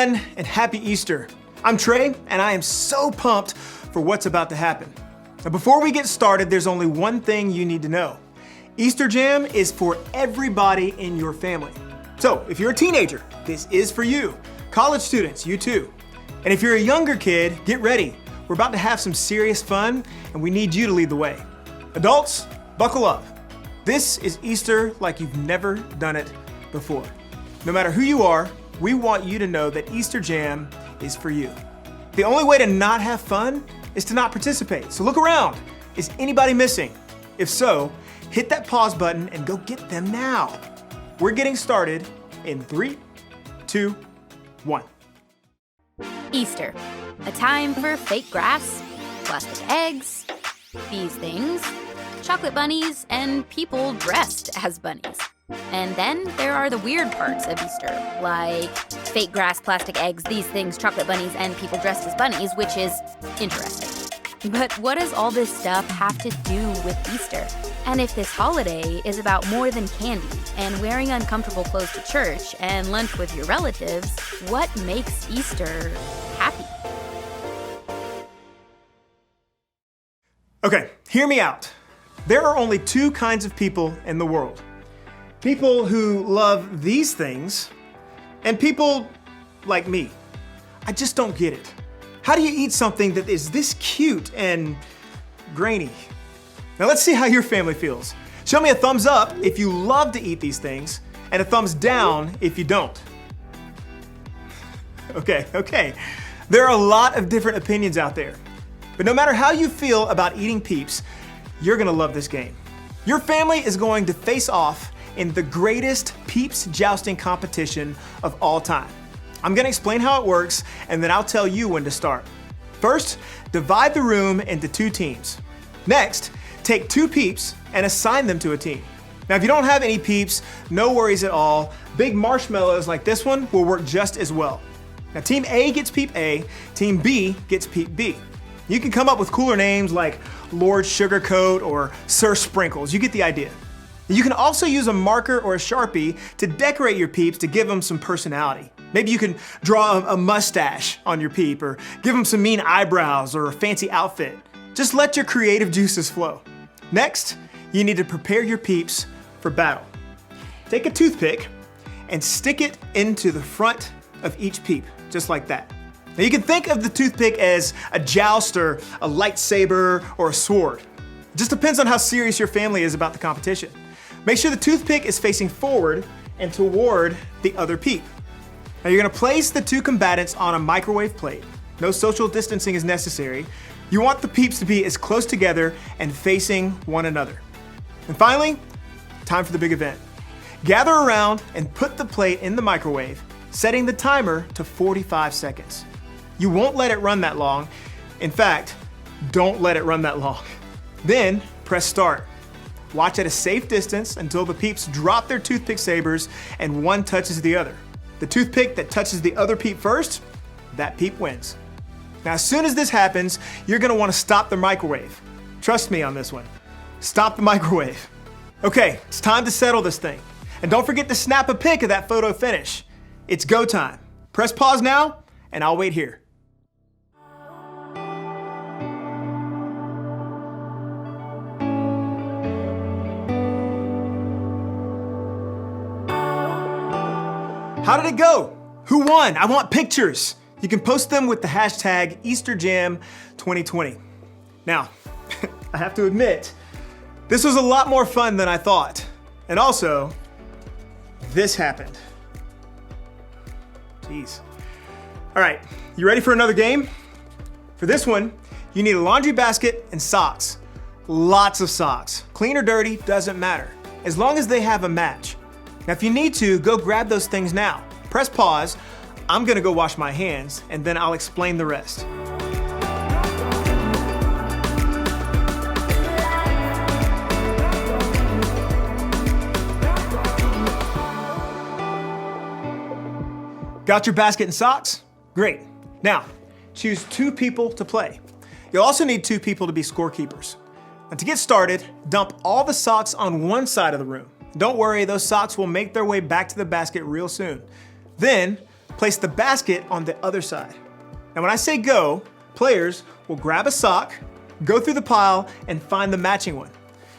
everyone, and happy Easter. I'm Trey, and I am so pumped for what's about to happen. Now, before we get started, there's only one thing you need to know. Easter Jam is for everybody in your family. So, if you're a teenager, this is for you. College students, you too. And if you're a younger kid, get ready. We're about to have some serious fun, and we need you to lead the way. Adults, buckle up. This is Easter like you've never done it before. No matter who you are, we want you to know that Easter Jam is for you. The only way to not have fun is to not participate. So look around. Is anybody missing? If so, hit that pause button and go get them now. We're getting started in 3, 2, 1. Easter, a time for fake grass, plastic eggs, these things, chocolate bunnies, and people dressed as bunnies. And then there are the weird parts of Easter, like fake grass, plastic eggs, these things, chocolate bunnies, and people dressed as bunnies, which is interesting. But what does all this stuff have to do with Easter? And if this holiday is about more than candy and wearing uncomfortable clothes to church and lunch with your relatives, what makes Easter happy? Okay, hear me out. There are only two kinds of people in the world. People who love these things, and people like me. I just don't get it. How do you eat something that is this cute and grainy? Now let's see how your family feels. Show me a thumbs up if you love to eat these things, and a thumbs down if you don't. Okay. There are a lot of different opinions out there. But no matter how you feel about eating Peeps, you're gonna love this game. Your family is going to face off in the greatest Peeps jousting competition of all time. I'm gonna explain how it works, and then I'll tell you when to start. First, divide the room into 2 teams. Next, take 2 Peeps and assign them to a team. Now, if you don't have any Peeps, no worries at all. Big marshmallows like this one will work just as well. Now, Team A gets Peep A, Team B gets Peep B. You can come up with cooler names like Lord Sugarcoat or Sir Sprinkles. You get the idea. You can also use a marker or a Sharpie to decorate your Peeps to give them some personality. Maybe you can draw a mustache on your Peep or give them some mean eyebrows or a fancy outfit. Just let your creative juices flow. Next, you need to prepare your Peeps for battle. Take a toothpick and stick it into the front of each Peep, just like that. Now you can think of the toothpick as a jouster, a lightsaber, or a sword. It just depends on how serious your family is about the competition. Make sure the toothpick is facing forward and toward the other Peep. Now you're gonna place the 2 combatants on a microwave plate. No social distancing is necessary. You want the Peeps to be as close together and facing one another. And finally, time for the big event. Gather around and put the plate in the microwave, setting the timer to 45 seconds. You won't let it run that long. In fact, don't let it run that long. Then press start. Watch at a safe distance until the Peeps drop their toothpick sabers and one touches the other. The toothpick that touches the other Peep first, that Peep wins. Now, as soon as this happens, you're gonna wanna stop the microwave. Trust me on this one. Stop the microwave. Okay, it's time to settle this thing. And don't forget to snap a pic of that photo finish. It's go time. Press pause now, and I'll wait here. How did it go? Who won? I want pictures. You can post them with the hashtag EasterJam2020. Now, I have to admit, this was a lot more fun than I thought. And also, this happened. Jeez. All right, you ready for another game? For this one, you need a laundry basket and socks. Lots of socks. Clean or dirty, doesn't matter, as long as they have a match. Now, if you need to, go grab those things now. Press pause. I'm gonna go wash my hands, and then I'll explain the rest. Got your basket and socks? Great. Now, choose 2 people to play. You'll also need 2 people to be scorekeepers. Now, to get started, dump all the socks on one side of the room. Don't worry, those socks will make their way back to the basket real soon. Then, place the basket on the other side. Now when I say go, players will grab a sock, go through the pile, and find the matching one.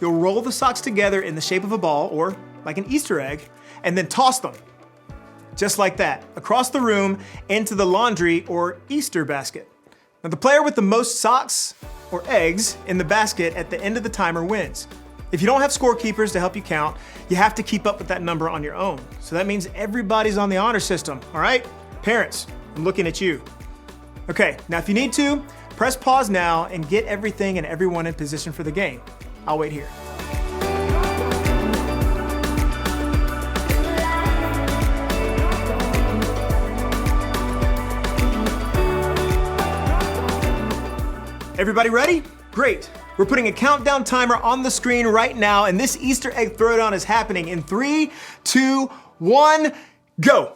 You'll roll the socks together in the shape of a ball, or like an Easter egg, and then toss them. Just like that, across the room into the laundry or Easter basket. Now the player with the most socks or eggs in the basket at the end of the timer wins. If you don't have scorekeepers to help you count, you have to keep up with that number on your own. So that means everybody's on the honor system, all right? Parents, I'm looking at you. Okay, now if you need to, press pause now and get everything and everyone in position for the game. I'll wait here. Everybody ready? Great. We're putting a countdown timer on the screen right now, and this Easter egg throwdown is happening in 3, 2, 1, go.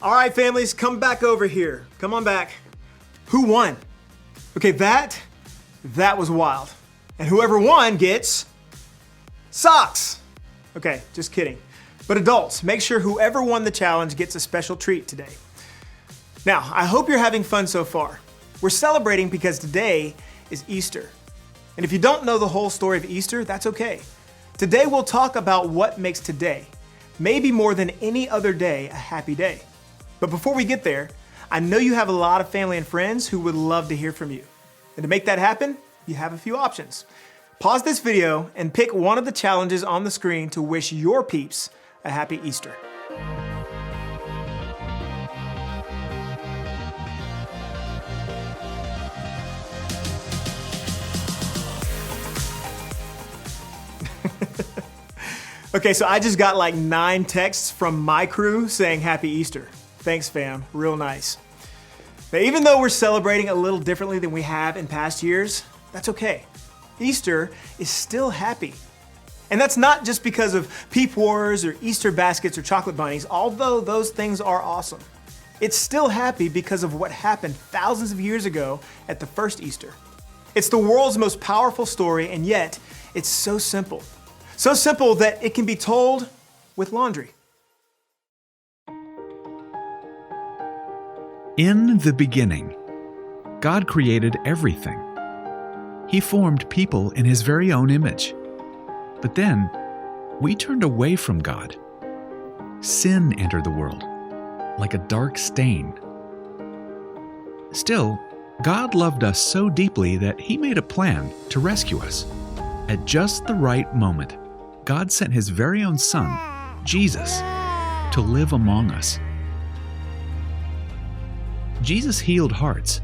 All right, families, come back over here. Come on back. Who won? Okay, that was wild. And whoever won gets socks. Okay, just kidding. But adults, make sure whoever won the challenge gets a special treat today. Now, I hope you're having fun so far. We're celebrating because today is Easter. And if you don't know the whole story of Easter, that's okay. Today we'll talk about what makes today, maybe more than any other day, a happy day. But before we get there, I know you have a lot of family and friends who would love to hear from you. And to make that happen, you have a few options. Pause this video and pick one of the challenges on the screen to wish your peeps a happy Easter. Okay, so I just got like 9 texts from my crew saying happy Easter. Thanks, fam. Real nice. Now, even though we're celebrating a little differently than we have in past years, that's okay. Easter is still happy. And that's not just because of peep wars or Easter baskets or chocolate bunnies, although those things are awesome. It's still happy because of what happened thousands of years ago at the first Easter. It's the world's most powerful story, and yet it's so simple. So simple that it can be told with laundry. In the beginning, God created everything. He formed people in His very own image. But then, we turned away from God. Sin entered the world, like a dark stain. Still, God loved us so deeply that He made a plan to rescue us. At just the right moment, God sent His very own Son, Jesus, to live among us. Jesus healed hearts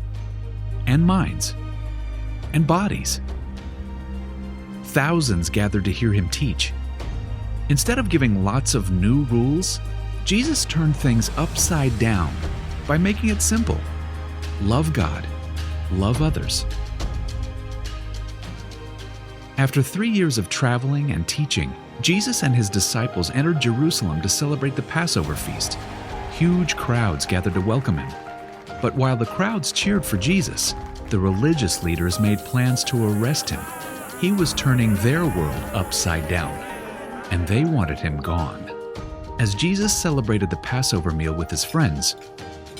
and minds and bodies. Thousands gathered to hear Him teach. Instead of giving lots of new rules, Jesus turned things upside down by making it simple. Love God, love others. After 3 years of traveling and teaching, Jesus and His disciples entered Jerusalem to celebrate the Passover feast. Huge crowds gathered to welcome Him. But while the crowds cheered for Jesus, the religious leaders made plans to arrest Him. He was turning their world upside down, and they wanted Him gone. As Jesus celebrated the Passover meal with His friends,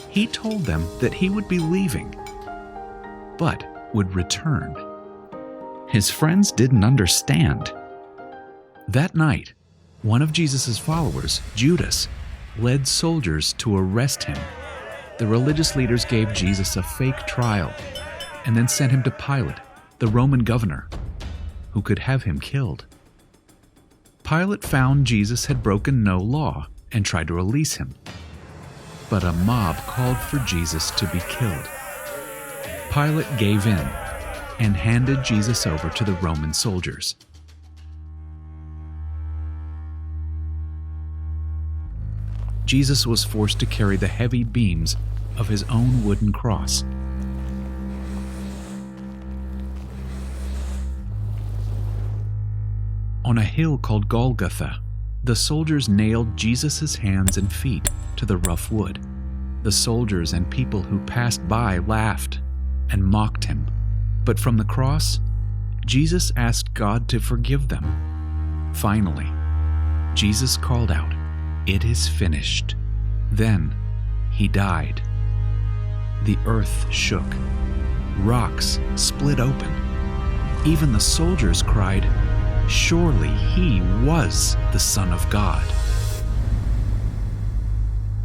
He told them that He would be leaving, but would return. His friends didn't understand. That night, one of Jesus' followers, Judas, led soldiers to arrest him. The religious leaders gave Jesus a fake trial and then sent him to Pilate, the Roman governor, who could have him killed. Pilate found Jesus had broken no law and tried to release him. But a mob called for Jesus to be killed. Pilate gave in and handed Jesus over to the Roman soldiers. Jesus was forced to carry the heavy beams of his own wooden cross. On a hill called Golgotha, the soldiers nailed Jesus' hands and feet to the rough wood. The soldiers and people who passed by laughed and mocked him. But from the cross, Jesus asked God to forgive them. Finally, Jesus called out, "It is finished." Then he died. The earth shook. Rocks split open. Even the soldiers cried, "Surely he was the Son of God."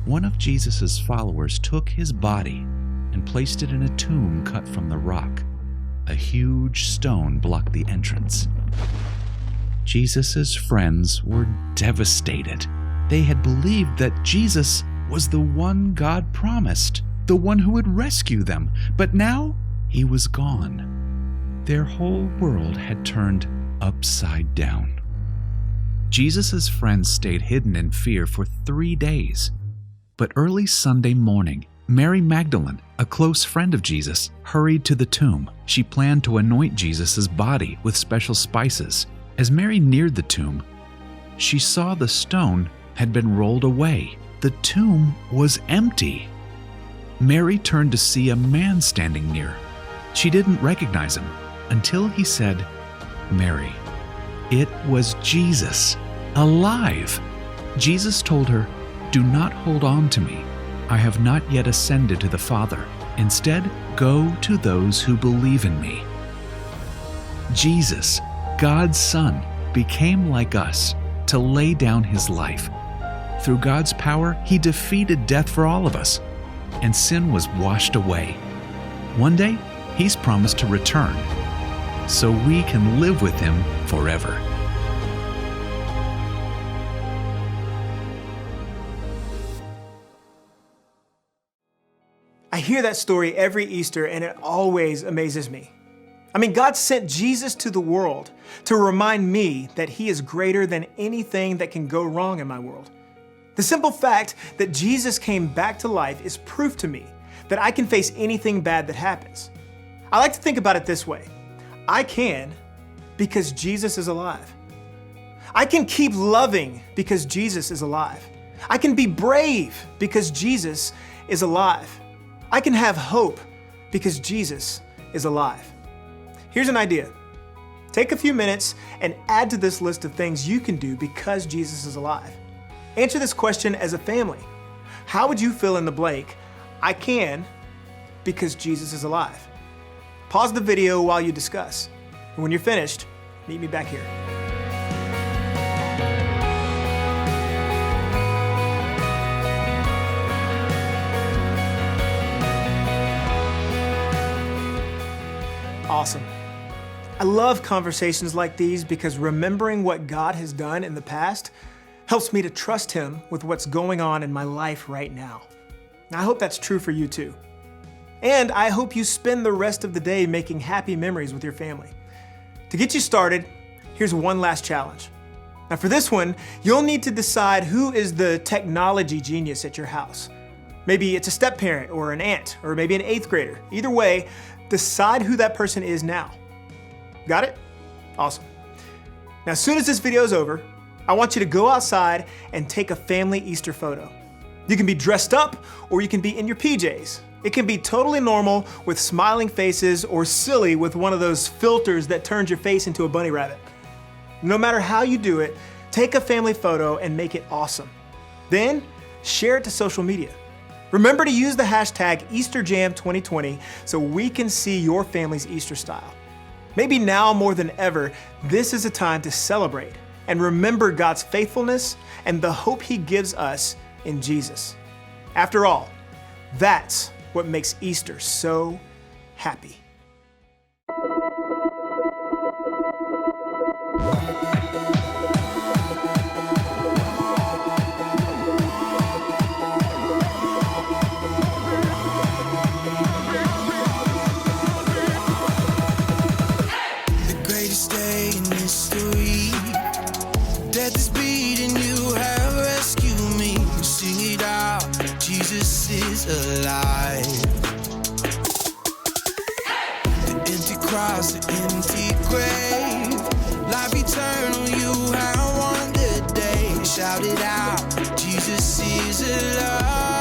One of Jesus' followers took his body and placed it in a tomb cut from the rock. A huge stone blocked the entrance. Jesus' friends were devastated. They had believed that Jesus was the one God promised, the one who would rescue them, but now he was gone. Their whole world had turned upside down. Jesus' friends stayed hidden in fear for 3 days. But early Sunday morning, Mary Magdalene, a close friend of Jesus, hurried to the tomb. She planned to anoint Jesus' body with special spices. As Mary neared the tomb, she saw the stone had been rolled away. The tomb was empty. Mary turned to see a man standing near. She didn't recognize him until he said, "Mary." It was Jesus, alive. Jesus told her, "Do not hold on to me. I have not yet ascended to the Father. Instead, go to those who believe in me." Jesus, God's Son, became like us to lay down his life. Through God's power, he defeated death for all of us, and sin was washed away. One day, he's promised to return, so we can live with him forever. I hear that story every Easter and it always amazes me. I mean, God sent Jesus to the world to remind me that he is greater than anything that can go wrong in my world. The simple fact that Jesus came back to life is proof to me that I can face anything bad that happens. I like to think about it this way. I can because Jesus is alive. I can keep loving because Jesus is alive. I can be brave because Jesus is alive. I can have hope because Jesus is alive. Here's an idea. Take a few minutes and add to this list of things you can do because Jesus is alive. Answer this question as a family. How would you fill in the blank? I can because Jesus is alive. Pause the video while you discuss. And when you're finished, meet me back here. Awesome. I love conversations like these because remembering what God has done in the past helps me to trust him with what's going on in my life right now. And I hope that's true for you too. And I hope you spend the rest of the day making happy memories with your family. To get you started, here's one last challenge. Now for this one, you'll need to decide who is the technology genius at your house. Maybe it's a step-parent or an aunt, or maybe an 8th grader. Either way, decide who that person is now. Got it? Awesome. Now, as soon as this video is over, I want you to go outside and take a family Easter photo. You can be dressed up or you can be in your PJs. It can be totally normal with smiling faces or silly with one of those filters that turns your face into a bunny rabbit. No matter how you do it, take a family photo and make it awesome. Then share it to social media. Remember to use the hashtag EasterJam2020 so we can see your family's Easter style. Maybe now more than ever, this is a time to celebrate and remember God's faithfulness and the hope he gives us in Jesus. After all, that's what makes Easter so happy. The greatest day in history. Death is beating, you have rescued me. Sing it out, Jesus is alive. The empty cross, the empty grave, life eternal, you have won the day. Shout it out, Jesus is alive.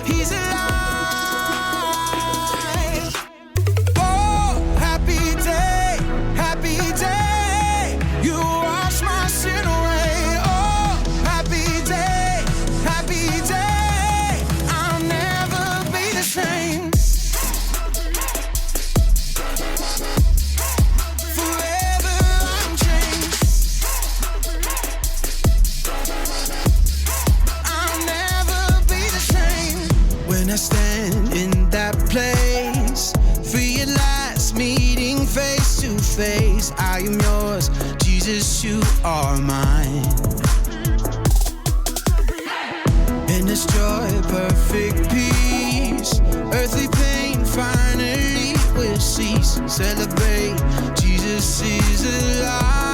He's alive. Oh, happy day, happy day. You wash my sin away. Oh, happy day, happy day. I'll never be the same. Forever I'm changed. I'll never be the same. When I stand in that place, free at last, meeting face to face. I am yours, Jesus, you are mine. In this joy, perfect peace, earthly pain finally will cease. Celebrate, Jesus is alive.